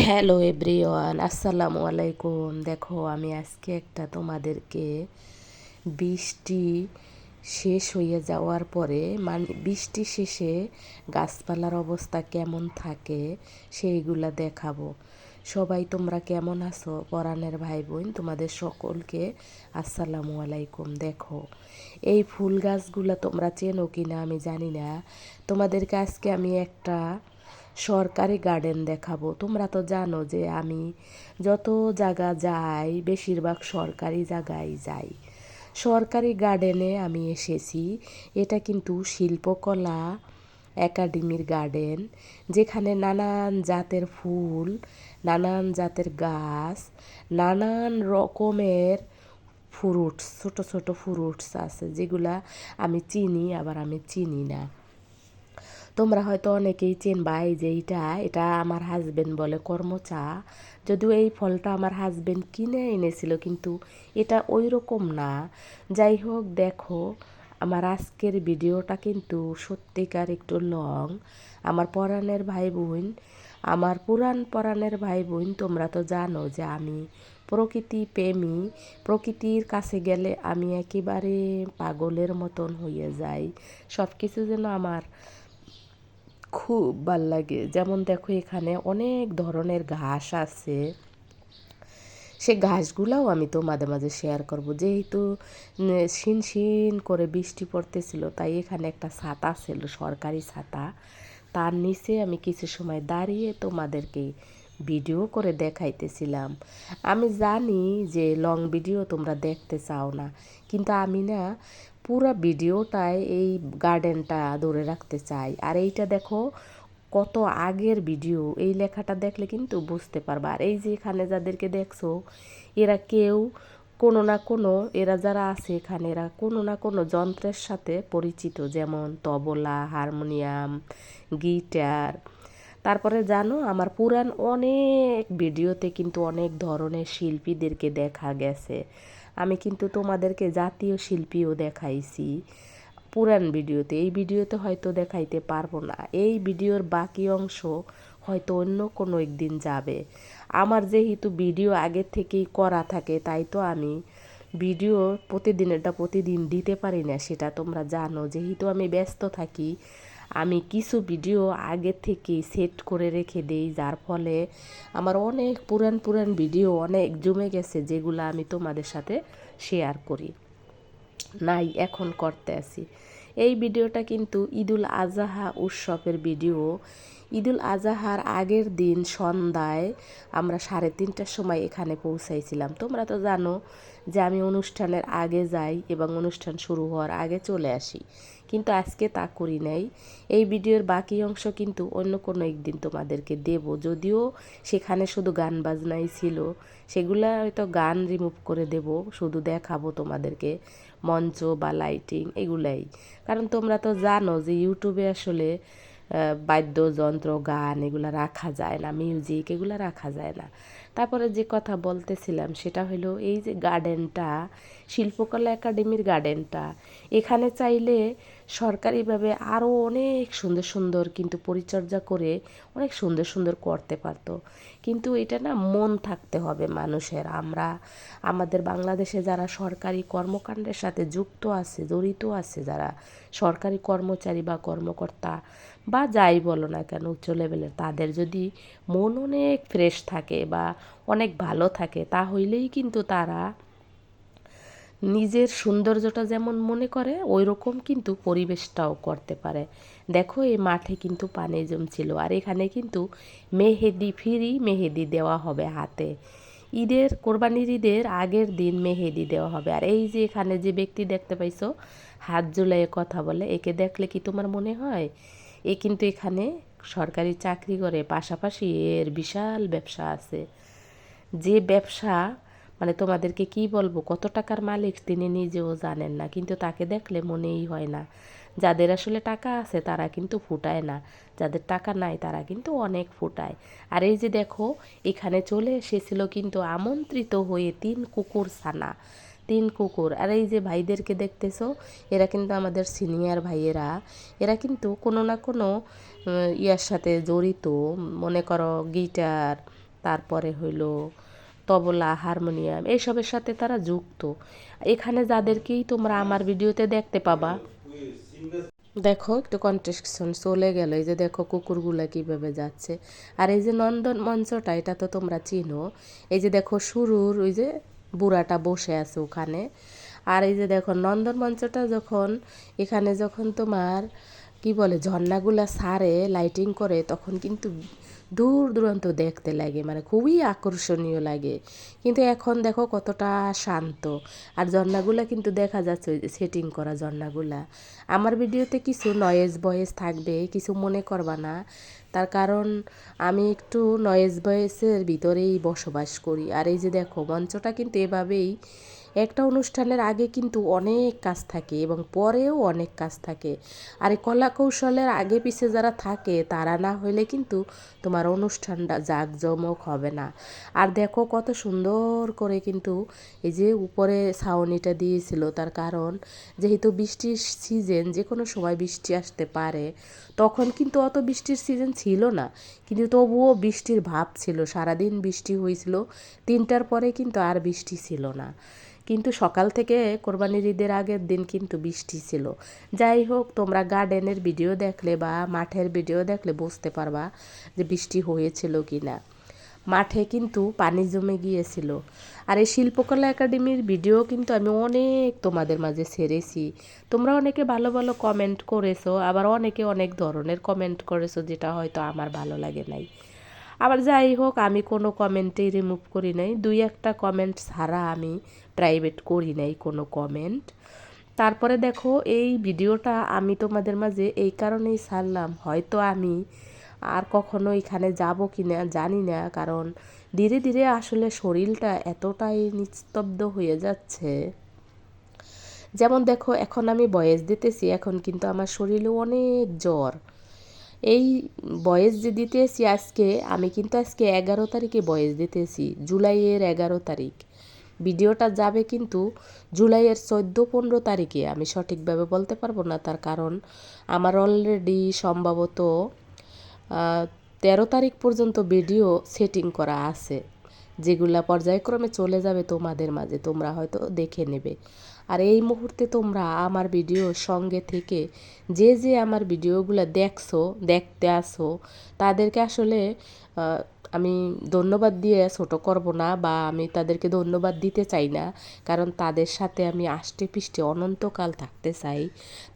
Hello everyone, আসসালামু আলাইকুম। দেখো, আমি আজকে একটা তোমাদেরকে বৃষ্টি শেষ হয়ে যাওয়ার পরে, মানে বৃষ্টি শেষে গাছপালার অবস্থা কেমন থাকে সেইগুলা দেখাবো। সবাই তোমরা কেমন আছো? পরাণের ভাই বোন তোমাদের সকলকে আসসালামু আলাইকুম। দেখো, এই ফুল গাছগুলা তোমরা চেনো কিনা আমি জানি না। তোমাদেরকে আজকে আমি একটা সরকারি গার্ডেন দেখাবো। তোমরা তো জানো যে আমি যত জায়গা যাই বেশিরভাগ সরকারি জায়গায় যাই। সরকারি গার্ডেনে আমি এসেছি। এটা কিন্তু শিল্পকলা একাডেমির গার্ডেন, যেখানে নানান জাতের ফুল, নানান জাতের গাছ, নানান রকমের ফ্রুটস, ছোট ছোট ফ্রুটস আছে যেগুলা আমি চিনি আবার আমি চিনি না। তোমরা হয়তো অনেকেই চেনবা। এই যে এটা আমার হাজবেন্ড বলে কর্মচা। যদিও এই ফলটা আমার হাজবেন্ড কিনে এনেছিল, কিন্তু এটা ওই রকম না। যাই হোক, দেখো, আমার আজকের ভিডিওটা কিন্তু সত্যিকার একটু লং। আমার পরাণের ভাই বোন, আমার পুরাণ পরাণের ভাই বোন, তোমরা তো জানো যে আমি প্রকৃতি প্রেমী। প্রকৃতির কাছে গেলে আমি একেবারে পাগলের মতন হয়ে যাই। সব কিছু যেন আমার খুব ভাল লাগে। যেমন দেখো, এখানে অনেক ধরনের ঘাস আছে। সে ঘাসগুলাও আমি তো মাঝে মাঝে শেয়ার করব। যেহেতু শিন করে বৃষ্টি পড়তেছিল, তাই এখানে একটা ছাতা ছিল, সরকারি ছাতা। তার নিচে আমি কিছু সময় দাঁড়িয়ে তোমাদেরকে ভিডিও করে দেখাইতেছিলাম। আমি জানি যে লং ভিডিও তোমরা দেখতে চাও না, কিন্তু আমি না পুরো ভিডিওটাই এই গার্ডেনটা ধরে রাখতে চাই। আর এইটা দেখো, কত আগের ভিডিও। এই লেখাটা দেখলে কিন্তু বুঝতে পারবা। আর এই যে এখানে যাদেরকে দেখছো, এরা কেউ কোনো না কোনো, এরা যারা আছে এখানে, এরা কোনো না কোনো যন্ত্রের সাথে পরিচিত, যেমন তবলা, হারমোনিয়াম, গিটার। তারপরে জানো, আমার পুরান অনেক ভিডিওতে কিন্তু অনেক ধরনের শিল্পীদেরকে দেখা গেছে। আমি কিন্তু তোমাদেরকে জাতীয় শিল্পীও দেখাইছি পুরান ভিডিওতে। এই ভিডিওতে হয়তো দেখাইতে পারবো না। এই ভিডিওর বাকি অংশ হয়তো অন্য কোনো একদিন যাবে। আমার যেহেতু ভিডিও আগের থেকেই করা থাকে, তাই তো আমি ভিডিও প্রতিদিনেরটা প্রতিদিন দিতে পারি না, সেটা তোমরা জানো। যেহেতু আমি ব্যস্ত থাকি, আমি কিছু ভিডিও আগে থেকেই সেট করে রেখে দেই, যার ফলে আমার অনেক পুরান পুরান ভিডিও অনেক জমে গেছে, যেগুলো আমি তোমাদের সাথে শেয়ার করি নাই, এখন করতে আসি। এই ভিডিওটা কিন্তু ঈদুল আজহা উৎসবের ভিডিও। ঈদুল আজহার আগের দিন সন্ধ্যায় আমরা 3:30টার সময় এখানে পৌঁছাইছিলাম। তোমরা তো জানো যে আমি অনুষ্ঠানের আগে যাই এবং অনুষ্ঠান শুরু হওয়ার আগে চলে আসি, কিন্তু আজকে তা করি নাই। এই ভিডিওর বাকি অংশ কিন্তু অন্য কোনো একদিন তোমাদেরকে দেব। যদিও সেখানে শুধু গান বাজনাই ছিল, সেগুলো হয়তো গান রিমুভ করে দেব, শুধু দেখাবো তোমাদেরকে মঞ্চ বা লাইটিং এগুলাই। কারণ তোমরা তো জানো যে ইউটিউবে আসলে বাদ্যযন্ত্র, গান এগুলো রাখা যায় না, মিউজিক এগুলো রাখা যায় না। তারপরে যে কথা বলতেছিলাম সেটা হলো এই যে গার্ডেনটা, শিল্পকলা একাডেমির গার্ডেনটা, এখানে চাইলে সরকারিভাবে আরও অনেক সুন্দর সুন্দর কিন্তু পরিচর্যা করে অনেক সুন্দর সুন্দর করতে পারতো। কিন্তু এটা না মন থাকতে হবে মানুষের। আমরা আমাদের বাংলাদেশে যারা সরকারি কর্মকাণ্ডের সাথে যুক্ত আছে, জড়িত আছে, যারা সরকারি কর্মচারী বা কর্মকর্তা বা যাই বলো না কেন উচ্চ লেভেলের, তাদের যদি মন অনেক ফ্রেশ থাকে বা অনেক ভালো থাকে, তাহলেই কিন্তু তারা নিজের সৌন্দর্যটা যেমন মনে করে ওই রকম কিন্তু পরিবেশটাও করতে পারে। দেখো, এই মাঠে কিন্তু পানি জমছিল, আর এখানে কিন্তু মেহেদি, ফ্রি মেহেদি দেওয়া হবে হাতে। কোরবানির ঈদের আগের দিন মেহেদি দেওয়া হবে। আর এই যে এখানে যে ব্যক্তি দেখতে পাইছো হাত ঝুলাইয়ে কথা বলে, একে দেখলে কি তোমার মনে হয় এ কিন্তু এখানে সরকারি চাকরি করে, পাশাপাশি এর বিশাল ব্যবসা আছে। যে ব্যবসা, মানে তোমাদেরকে কি বলবো, কত টাকার মালিক তিনি নিজেও জানেন না, কিন্তু তাকে দেখলে মনেই হয় না। যাদের আসলে টাকা আছে তারা কিন্তু ফুটায় না, যাদের টাকা নাই তারা কিন্তু অনেক ফুটায়। আর এই যে দেখো, এখানে চলে এসেছিল কিন্তু আমন্ত্রিত হয়ে 3 কুকুর ছানা, 3 কুকুর। আর এই যে ভাইদেরকে দেখতেছো, এরা কিন্তু আমাদের সিনিয়র ভাইয়েরা। এরা কিন্তু কোনো না কোনো ইয়ার সাথে জড়িত। মনে করো গিটার, তারপরে হইল তবলা, হারমোনিয়াম, এইসবের সাথে তারা যুক্ত। এখানে যাদেরকেই তোমরা আমার ভিডিওতে দেখতে পাবা, দেখো একটু কন্ট্রাকশন চলে গেল, এই যে দেখো কুকুরগুলা কিভাবে যাচ্ছে। আর এই যে নন্দন মঞ্চটা, এটা তো তোমরা চিনো। এই যে দেখো শুরুর ওই যে বুড়াটা বসে আছে ওখানে। আর এই যে দেখো নন্দন মঞ্চটা যখন এখানে যখন তোমার কি বলে ঝর্ণাগুলা ছাড়ে লাইটিং করে, তখন কিন্তু দূর দূরান্ত দেখতে লাগে, মানে খুবই আকর্ষণীয় লাগে। কিন্তু এখন দেখো কতটা শান্ত। আর ঝর্ণাগুলা কিন্তু দেখা যাচ্ছে ওই যে সেটিং করা ঝর্ণাগুলা। আমার ভিডিওতে কিছু নয়েজ ভয়েস থাকবে, কিছু মনে করবা না। তার কারণ আমি একটু নয়েজ ভয়েসের ভিতরেই বসবাস করি। আর এই যে দেখো মঞ্চটা কিন্তু এভাবেই, একটা অনুষ্ঠানের আগে কিন্তু অনেক কাজ থাকে এবং পরেও অনেক কাজ থাকে। আর এই কলা কৌশলের আগে পিছে যারা থাকে তারা না হলে কিন্তু তোমার অনুষ্ঠানটা জাঁকজমক হবে না। আর দেখো কত সুন্দর করে কিন্তু এই যে উপরে ছাউনিটা দিয়েছিল, তার কারণ যেহেতু বৃষ্টির সিজন, যে কোনো সময় বৃষ্টি আসতে পারে। তখন কিন্তু অত বৃষ্টির সিজন ছিল না, কিন্তু তবুও বৃষ্টির ভাব ছিল, সারাদিন বৃষ্টি হয়েছিল। 3টার পরে কিন্তু আর বৃষ্টি ছিল না, কিন্তু সকাল থেকে কোরবানির ঈদের আগের দিন কিন্তু বৃষ্টি ছিল। যাই হোক, তোমরা গার্ডেনের ভিডিও দেখলে বা মাঠের ভিডিও দেখলে বুঝতে পারবা যে বৃষ্টি হয়েছিল কি না। মাঠে কিন্তু পানি জমে গিয়েছিল। আর এই শিল্পকলা একাডেমির ভিডিও কিন্তু আমি অনেক তোমাদের মাঝে ছেড়েছি। তোমরা অনেকে ভালো ভালো কমেন্ট করেছো, আবার অনেকে অনেক ধরনের কমেন্ট করেছো যেটা হয়তো আমার ভালো লাগে নাই। আবার যাই হোক, আমি কোনো কমেন্টেই রিমুভ করি নাই, 2-1টা কমেন্ট ছাড়া আমি প্রাইভেট করি নাই কোনো কমেন্ট। তারপরে দেখো এই ভিডিওটা আমি তোমাদের মাঝে এই কারণেই ছাড়লাম, হয়তো আমি আর কখনো এখানে যাব কি না জানি না, কারণ ধীরে ধীরে আসলে শরীরটা এতটাই নিস্তব্ধ হয়ে যাচ্ছে। যেমন দেখো এখন আমি ভয়েস দিতেছি, এখন কিন্তু আমার শরীরে অনেক জ্বর। এই ভয়েস যে দিতেছি আজকে, আমি কিন্তু আজকে 11 তারিখে ভয়েস দিতেছি, জুলাইয়ের 11 তারিখ। ভিডিওটা যাবে কিন্তু জুলাইয়ের 14-15 তারিখে, আমি সঠিকভাবে বলতে পারবো না। তার কারণ আমার অলরেডি সম্ভবত 13 তারিখ পর্যন্ত ভিডিও সেটিং করা আছে, যেগুলা পর্যায়ক্রমে চলে যাবে তোমাদের মাঝে, তোমরা হয়তো দেখে নেবে। আর এই মুহূর্তে তোমরা আমার ভিডিওর সঙ্গে থেকে যে যে আমার ভিডিওগুলো দেখতে আসো, তাদেরকে আসলে আমি ধন্যবাদ দিয়ে ছোট করব না, বা আমি তাদেরকে ধন্যবাদ দিতে চাই না, কারণ তাদের সাথে আমি আষ্টে পৃষ্ঠে অনন্তকাল থাকতে চাই।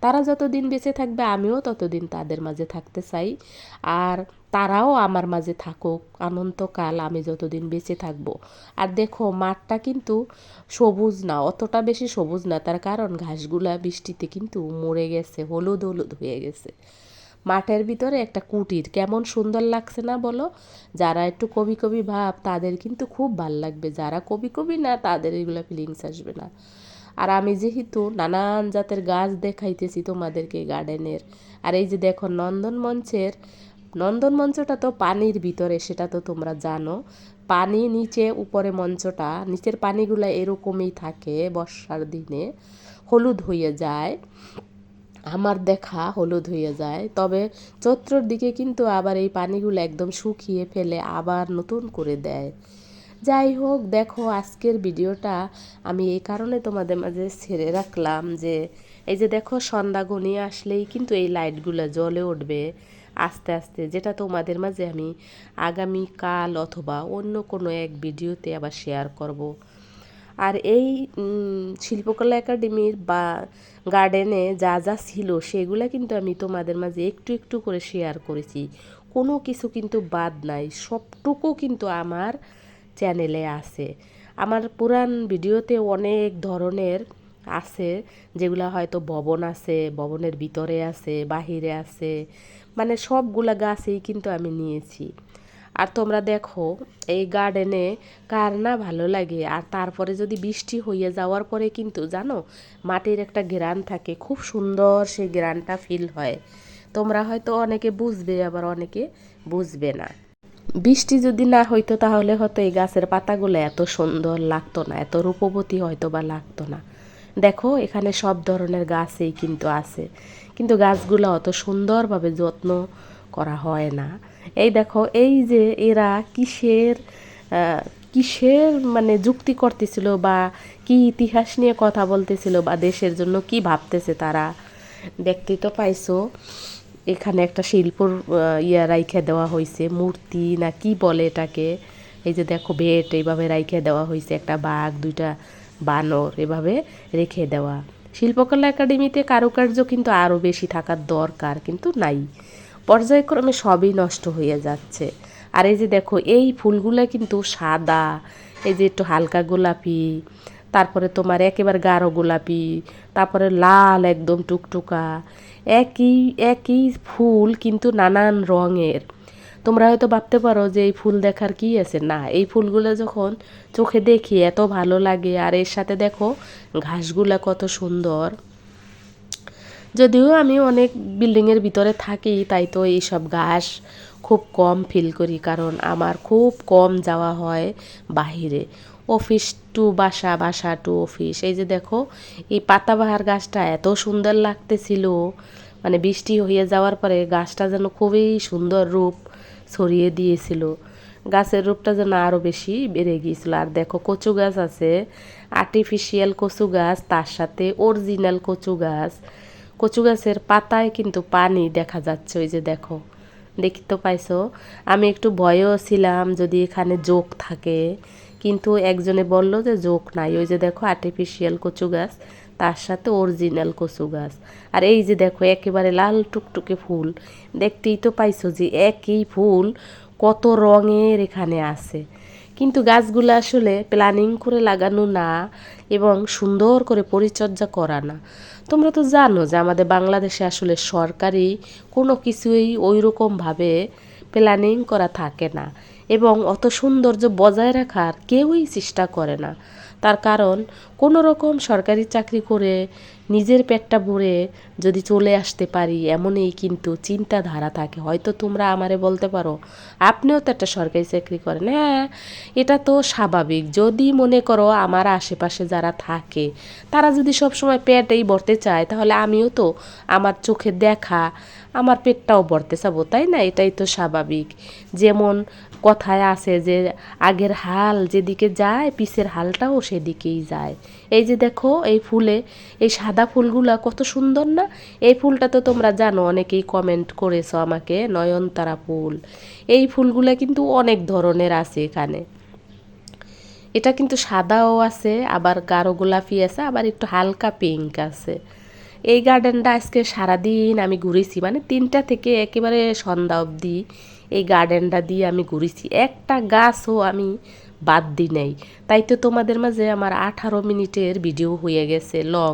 তারা যতদিন বেঁচে থাকবে আমিও ততদিন তাদের মাঝে থাকতে চাই, আর তারাও আমার মাঝে থাকুক অনন্তকাল, আমি যতদিন বেঁচে থাকবো। আর দেখো মাঠটা কিন্তু সবুজ না, অতটা বেশি সবুজ না, তার কারণ ঘাসগুলা বৃষ্টিতে কিন্তু মরে গেছে, হলুদ হলুদ হয়ে গেছে। মাঠের ভিতরে একটা কুটির, কেমন সুন্দর লাগছে না বলো? যারা একটু কবি কবি ভাব তাদের কিন্তু খুব ভাল লাগবে, যারা কবি কবি না তাদের এগুলো ফিলিংস আসবে না। আর আমি যেহেতু নানান জাতের গাছ দেখাইতেছি তোমাদেরকে গার্ডেনের, আর এই যে দেখো নন্দন মঞ্চটা তো পানির ভিতরে, সেটা তো তোমরা জানো। পানি নিচে, উপরে মঞ্চটা, নিচের পানিগুলো এরকমই থাকে, বর্ষার দিনে হলুদ হয়ে যায়, আমার দেখা হলুদ হয়ে যায়। তবে চৈত্রর দিকে কিন্তু আবার এই পানিগুলো একদম শুকিয়ে ফেলে, আবার নতুন করে দেয়। যাই হোক, দেখো আজকের ভিডিওটা আমি এই কারণে তোমাদের মাঝে ছেড়ে রাখলাম যে এই যে দেখো সন্ধ্যা ঘনিয়ে আসলেই কিন্তু এই লাইটগুলো জ্বলে উঠবে আস্তে আস্তে, যেটা তোমাদের মাঝে আমি আগামীকাল অথবা অন্য কোনো এক ভিডিওতে আবার শেয়ার করব। আর এই শিল্পকলা একাডেমির বা গার্ডেনে যা যা ছিল সেগুলো কিন্তু আমি তোমাদের মাঝে একটু একটু করে শেয়ার করেছি, কোনো কিছু কিন্তু বাদ নাই, সবটুকু কিন্তু আমার চ্যানেলে আছে। আমার পুরান ভিডিওতে অনেক ধরনের আছে, যেগুলো হয়তো ভবন আছে, ভবনের ভিতরে আছে, বাহিরে আছে, মানে সবগুলা গাছেই কিন্তু আমি নিয়েছি। আর তোমরা দেখো এই গার্ডেনে কার না ভালো লাগে। আর তারপরে যদি বৃষ্টি হয়ে যাওয়ার পরে কিন্তু জানো মাটির একটা ঘ্রাণ থাকে, খুব সুন্দর সেই ঘ্রাণটা ফিল হয়। তোমরা হয়তো অনেকে বুঝবে, আবার অনেকে বুঝবে না। বৃষ্টি যদি না হইতো তাহলে হয়তো এই গাছের পাতাগুলো এত সুন্দর লাগতো না, এত রূপবতী হয়তো বা লাগতো না। দেখো এখানে সব ধরনের গাছই কিন্তু আছে, কিন্তু গাছগুলো অত সুন্দরভাবে যত্ন করা হয় না। এই দেখো এই যে এরা কিসের কিসের মানে যুক্তি করতেছিল বা কি ইতিহাস নিয়ে কথা বলতেছিল বা দেশের জন্য কি ভাবতেছে তারা, দেখতেই তো পাইছো। এখানে একটা শিল্পর রাইখে দেওয়া হয়েছে, মূর্তি না কি বলে এটাকে। এই যে দেখো বেট এইভাবে রাইখে দেওয়া হয়েছে, একটা বাঘ দুইটা বানর এভাবে রেখে দেওয়া। শিল্পকলা একাডেমিতে কারুকার্য কিন্তু আরও বেশি থাকার দরকার, কিন্তু নাই, পর্যায়ক্রমে সবই নষ্ট হয়ে যাচ্ছে। আর এই যে দেখো এই ফুলগুলো কিন্তু সাদা, এই যে একটু হালকা গোলাপি, তারপরে তোমার একেবারে গাঢ় গোলাপি, তারপরে লাল একদম টুকটুকা, একই একই ফুল কিন্তু নানান রঙের। তোমরা হয়তো ভাবতে পারো যে এই ফুল দেখার কি আছে, না, এই ফুলগুলো যখন চোখে দেখি এত ভালো লাগে। আর এর সাথে দেখো ঘাসগুলা কত সুন্দর। যদিও আমি অনেক বিল্ডিংয়ের ভিতরে থাকি, তাই তো এইসব ঘাস খুব কম ফিল করি, কারণ আমার খুব কম যাওয়া হয় বাহিরে, অফিস টু বাসা, বাসা টু অফিস। এই যে দেখো এই পাতাবাহার গাছটা এত সুন্দর লাগতেছিল, মানে বৃষ্টি হয়ে যাওয়ার পরে গাছটা যেন খুবই সুন্দর রূপ ছড়িয়ে দিয়েছিল, গাছের রূপটা যেন আরও বেশি বেড়ে গিয়েছিল। আর দেখো কচু গাছ আছে, আর্টিফিশিয়াল কচু গাছ, তার সাথে অরিজিনাল কচু গাছ। কচু গাছের পাতায় কিন্তু পানি দেখা যাচ্ছে, ওই যে দেখো, দেখি তো পাইছো। আমি একটু ভয়েও ছিলাম যদি এখানে জোক থাকে, কিন্তু একজনে বলল যে জোক নাই। ওই যে দেখো আর্টিফিশিয়াল কচু গাছ, তার সাথে অরিজিনাল কচু গাছ। আর এই যে দেখো একেবারে লাল টুকটুকে ফুল, দেখতেই তো পাইছো যে একই ফুল কত রঙের এখানে আছে। কিন্তু গাছগুলো আসলে প্ল্যানিং করে লাগানো না এবং সুন্দর করে পরিচর্যা করা না। তোমরা তো জানো যে আমাদের বাংলাদেশে আসলে সরকারি কোনো কিছুই ওই রকমভাবে প্ল্যানিং করা থাকে না, এবং অত সৌন্দর্য বজায় রাখার কেউই চেষ্টা করে না। তার কারণ কোনো রকম সরকারি চাকরি করে নিজের পেটটা ভরে যদি চলে আসতে পারি এমনই কিন্তু চিন্তাধারা থাকে। হয়তো তোমরা আমারে বলতে পারো আপনিও তো একটা সরকারি চাকরি করেন, হ্যাঁ এটা তো স্বাভাবিক। যদি মনে করো আমার আশেপাশে যারা থাকে তারা যদি সবসময় পেটেই ভরতে চায়, তাহলে আমিও তো আমার চোখে দেখা আমার পেটটাও ভরতে চাবো, তাই না? এটাই তো স্বাভাবিক। যেমন কথায় আছে যে আগের হাল যেদিকে যায় পিছের হালটাও সেদিকেই যায়। এই যে দেখো এই ফুলে, এই সাদা ফুলগুলা কত সুন্দর না? এই ফুলটা তো তোমরা জানো, অনেকেই কমেন্ট করেছো আমাকে, নয়নতারা ফুল। এই ফুলগুলা কিন্তু অনেক ধরনের আছে এখানে, এটা কিন্তু সাদাও আছে, আবার গাঢ় গোলাপি আছে, আবার একটু হালকা পিঙ্ক আছে। এই গার্ডেনটা আজকে সারাদিন আমি ঘুরেছি, মানে 3টা থেকে একেবারে সন্ধ্যা অবধি এই গার্ডেনটা দিয়ে আমি ঘুরেছি, একটা গাছও আমি বাদ দিই নাই। তাই তো তোমাদের মাঝে আমার 18 মিনিটের ভিডিও হয়ে গেছে লং।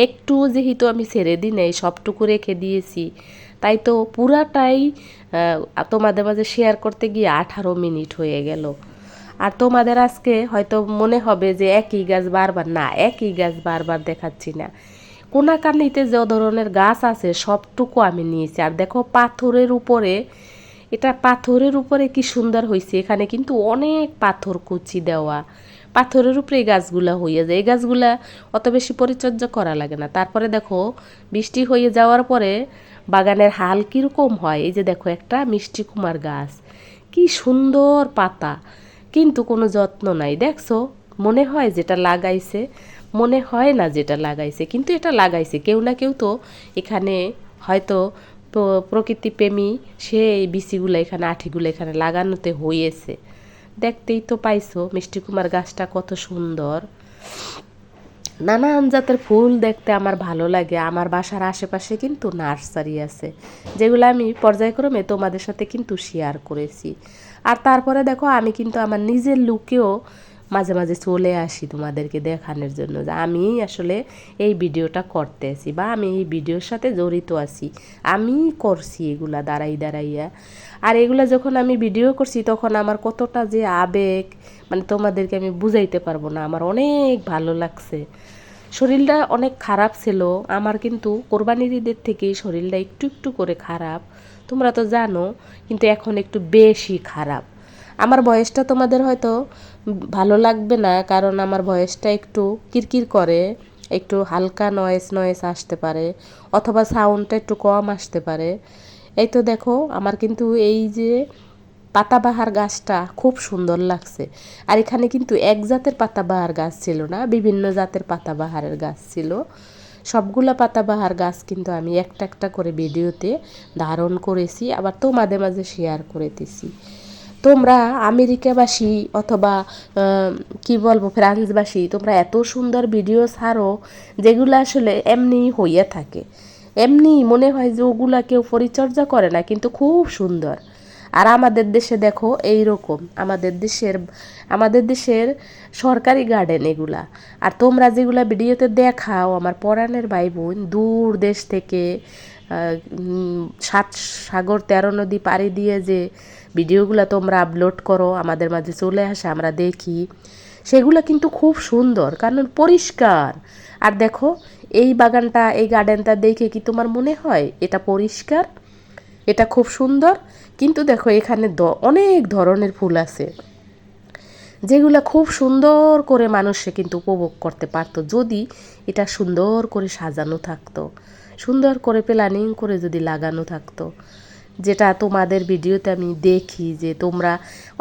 একটু যেহেতু আমি ছেড়ে দিই নাই, সবটুকু রেখে দিয়েছি, তাই তো পুরাটাই তোমাদের মাঝে শেয়ার করতে গিয়ে 18 মিনিট হয়ে গেল। আর তোমাদের আজকে হয়তো মনে হবে যে একই গাছ বারবার, না, একই গাছ বারবার দেখাচ্ছি না, কোনাকানিতে যে ধরনের গাছ আছে সবটুকু আমি নিয়েছি। আর দেখো পাথরের উপরে, এটা পাথরের উপরে কি সুন্দর হয়েছে, এখানে কিন্তু অনেক পাথর কুচি দেওয়া, পাথরের উপরে এই গাছগুলা হয়ে যায়। এই গাছগুলা অত বেশি পরিচর্যা করা লাগে না। তারপরে দেখো বৃষ্টি হয়ে যাওয়ার পরে বাগানের হাল কীরকম হয়। এই যে দেখো একটা মিষ্টি কুমার গাছ, কি সুন্দর পাতা, কিন্তু কোনো যত্ন নাই, দেখছো? মনে হয় যেটা লাগাইছে, মনে হয় না যেটা লাগাইছে, কিন্তু এটা লাগাইছে কেউ না কেউ তো এখানে, হয়তো প্রকৃতিপ্রেমী সে এই বিচিগুলো এখানে, আঠিগুলো এখানে লাগানোতে হয়েছে। দেখতেই তো পাইছো মিষ্টি কুমার গাছটা কত সুন্দর। নানান জাতের ফুল দেখতে আমার ভালো লাগে। আমার বাসার আশেপাশে কিন্তু নার্সারি আছে, যেগুলো আমি পর্যায়ক্রমে তোমাদের সাথে কিন্তু শেয়ার করেছি। আর তারপরে দেখো আমি কিন্তু আমার নিজের লুকেও মাঝে মাঝে চলে আসি তোমাদেরকে দেখানোর জন্য যে আমি আসলে এই ভিডিওটা করতেছি বা আমি এই ভিডিওর সাথে জড়িত আছি, আমি করছি এগুলা দাঁড়াইয়া। আর এগুলা যখন আমি ভিডিও করছি তখন আমার কতটা যে আবেগ, মানে তোমাদেরকে আমি বুঝাইতে পারবো না, আমার অনেক ভালো লাগছে। শরীরটা অনেক খারাপ ছিল আমার, কিন্তু কোরবানির ঈদের থেকেই শরীরটা একটু একটু করে খারাপ, তোমরা তো জানো, কিন্তু এখন একটু বেশি খারাপ। আমার ভয়েসটা তোমাদের হয়তো ভালো লাগবে না, কারণ আমার ভয়েসটা একটু কিরকির করে, একটু হালকা নয়েজ আসতে পারে, অথবা সাউন্ডটা একটু কম আসতে পারে। এই তো দেখো আমার কিন্তু এই যে পাতাবাহার গাছটা খুব সুন্দর লাগছে। আর এখানে কিন্তু এক জাতের পাতাবাহার গাছ ছিল না, বিভিন্ন জাতের পাতাবাহারের গাছ ছিল। সবগুলা পাতাবাহার গাছ কিন্তু আমি একটা একটা করে ভিডিওতে ধারণ করেছি, আবার তোমাদের মাঝে শেয়ার করে দিছি। তোমরা আমেরিকাবাসী অথবা কি বলবো ফ্রান্সবাসী, তোমরা এত সুন্দর ভিডিও ছাড়ো যেগুলো আসলে এমনি হইয়া থাকে, এমনি মনে হয় যে ওগুলা কেউ পরিচর্যা করে না, কিন্তু খুব সুন্দর। আর আমাদের দেশে দেখো এই রকম আমাদের দেশের সরকারি গার্ডেন এগুলা। আর তোমরা যেগুলা ভিডিওতে দেখাও আমার পরাণের ভাই বোন দূর দেশ থেকে 7 সাগর 13 নদী পাড়ি দিয়ে যে ভিডিওগুলো তোমরা আপলোড করো আমাদের মাঝে চলে আসে, আমরা দেখি, সেগুলো কিন্তু খুব সুন্দর, কারণ পরিষ্কার। আর দেখো এই বাগানটা, এই গার্ডেনটা দেখে কি তোমার মনে হয় এটা পরিষ্কার, এটা খুব সুন্দর? কিন্তু দেখো এখানে অনেক ধরনের ফুল আছে যেগুলো খুব সুন্দর করে মানুষে কিন্তু উপভোগ করতে পারতো যদি এটা সুন্দর করে সাজানো থাকতো, সুন্দর করে প্ল্যানিং করে যদি লাগানো থাকতো। যেটা তোমাদের ভিডিওতে আমি দেখি যে তোমরা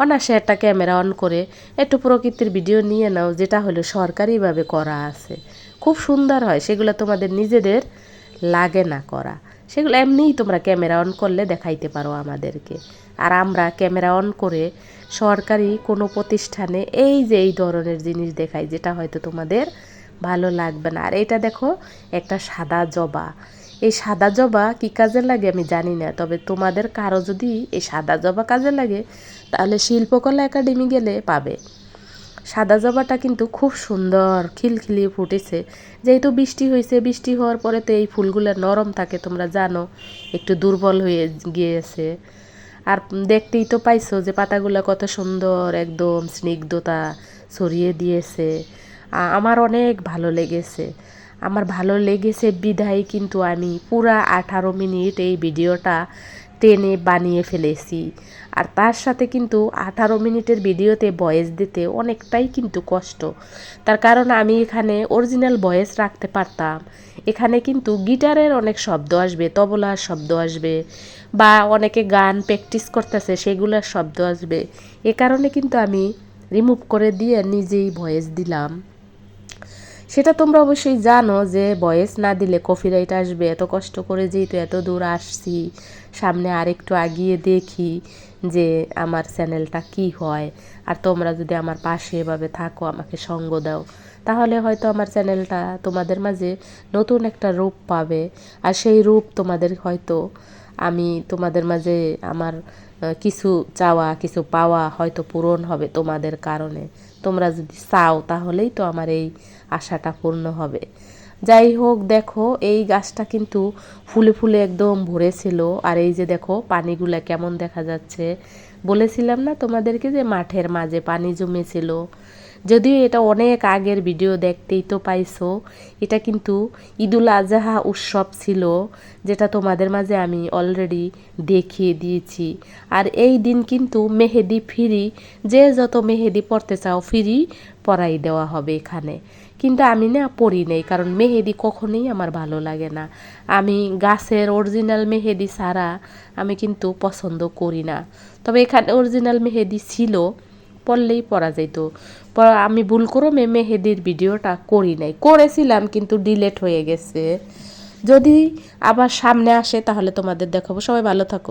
অনায়াসে একটা ক্যামেরা অন করে একটু প্রকৃতির ভিডিও নিয়ে নাও, যেটা হলো সরকারিভাবে করা আছে, খুব সুন্দর হয়। সেগুলো তোমাদের নিজেদের লাগে না করা, সেগুলো এমনিই তোমরা ক্যামেরা অন করলে দেখাইতে পারো আমাদেরকে। আর আমরা ক্যামেরা অন করে সরকারি কোনো প্রতিষ্ঠানে এই যে এই ধরনের জিনিস দেখাই, যেটা হয়তো তোমাদের ভালো লাগবে না। আর এটা দেখো একটা সাদা জবা, এই সাদা জবা কী কাজে লাগে আমি জানি না, তবে তোমাদের কারো যদি এই সাদা জবা কাজে লাগে তাহলে শিল্পকলা একাডেমি গেলে পাবে। সাদা জবাটা কিন্তু খুব সুন্দর খিলখিলিয়ে ফুটেছে, যেহেতু বৃষ্টি হয়েছে, বৃষ্টি হওয়ার পরে তো এই ফুলগুলো নরম থাকে, তোমরা জানো, একটু দুর্বল হয়ে গিয়েছে। আর দেখতেই তো পাইছো যে পাতাগুলো কত সুন্দর একদম স্নিগ্ধতা ছড়িয়ে দিয়েছে। আমার অনেক ভালো লেগেছে, আমার ভালো লেগেছে বিধায় কিন্তু আমি পুরা 18 মিনিট এই ভিডিওটা টেনে বানিয়ে ফেলেছি। আর তার সাথে কিন্তু 18 মিনিটের ভিডিওতে ভয়েস দিতে অনেকটাই কিন্তু কষ্ট, তার কারণ আমি এখানে অরিজিনাল ভয়েস রাখতে পারতাম। এখানে কিন্তু গিটারের অনেক শব্দ আসবে, তবলার শব্দ আসবে, বা অনেকে গান প্র্যাকটিস করতেছে সেগুলোর শব্দ আসবে। এ কারণে কিন্তু আমি রিমুভ করে দিয়ে নিজেই ভয়েস দিলাম। সেটা তোমরা অবশ্যই জানো যে ভয়েস না দিলে কপিরাইট আসবে। এত কষ্ট করে যেহেতু এত দূর আসছি, সামনে আরেকটু আগিয়ে দেখি যে আমার চ্যানেলটা কি হয়। আর তোমরা যদি আমার পাশে এভাবে থাকো, আমাকে সঙ্গ দাও, তাহলে হয়তো আমার চ্যানেলটা তোমাদের মাঝে নতুন একটা রূপ পাবে। আর সেই রূপ তোমাদের হয়তো আমি তোমাদের মাঝে আমার কিছু চাওয়া কিছু পাওয়া হয়তো পূরণ হবে তোমাদের কারণে। তোমরা যদি চাও তাহলেই তো আমার এই আশাটা পূর্ণ হবে। যাই হোক, দেখো এই গাছটা কিন্তু ফুলে ফুলে একদম ভরেছিল। আর এই যে দেখো পানিগুলা কেমন দেখা যাচ্ছে, বলেছিলাম না তোমাদেরকে যে মাঠের মাঝে পানি জমেছিল। যদিও এটা অনেক আগের ভিডিও, দেখতেই তো পাইছো। এটা কিন্তু ঈদুল আজহা উৎসব ছিল, যেটা তোমাদের মাঝে আমি অলরেডি দেখিয়ে দিয়েছি। আর এই দিন কিন্তু মেহেদি ফ্রি, যে যত মেহেদি পড়তে চাও ফ্রি পরাই দেওয়া হবে এখানে। কিন্তু আমি না পরি নেই, কারণ মেহেদি কখনোই আমার ভালো লাগে না। আমি গাছের অরিজিনাল মেহেদি ছাড়া আমি কিন্তু পছন্দ করি না। তবে এখানে অরিজিনাল মেহেদি ছিল, পড়লেই পরা যেত। আমি ভুল করে মেহেদির ভিডিওটা করি নাই, করেছিলাম কিন্তু ডিলেট হয়ে গেছে। যদি আবার সামনে আসে তাহলে তোমাদের দেখাবো। সবাই ভালো থাকো।